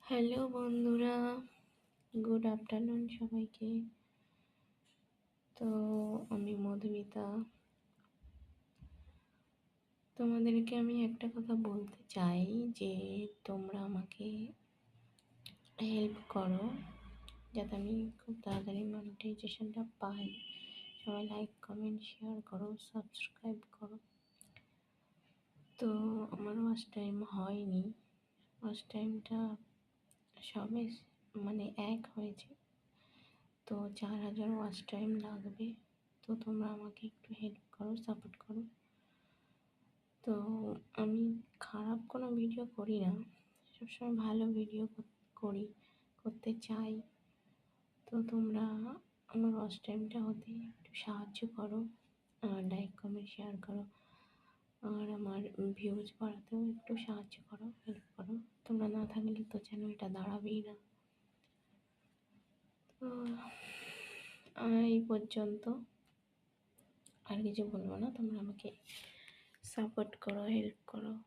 Hello বন্ধুরা, good afternoon সবাইকে। তো আমি মধুমিতা। তোমাদেরকে আমি একটা কথা বলতে চাই যে তোমরা আমাকে হেল্প করো যাতে আমি খুব তাড়াতাড়ি মনিটাইজেশনটা পাই। সবাই লাইক কমেন্ট শেয়ার করো, সাবস্ক্রাইব করো। তো আমার ওয়াচ টাইম হয়নি, ওয়াচ টাইমটা সবে এক হয়েছে। তো 4000 ওয়াচ টাইম লাগবে। তো তোমরা আমাকে একটু হেল্প করো, সাপোর্ট করো। তো আমি খারাপ কোনো ভিডিও করি না, সবসময় ভালো ভিডিও করতে চাই। তো তোমরা আমার ওয়াচ টাইমটা হতে একটু সাহায্য করো, লাইক কমেন্ট শেয়ার করো, আর আমার ভিউজ বাড়াতেও একটু সাহায্য করো, হেল্প করো। তোমরা না থাকলে তো চ্যানেলটা দাঁড়াবেই না। তো এই পর্যন্ত, আর কিছু বলবো না। তোমরা আমাকে সাপোর্ট করো, হেল্প করো।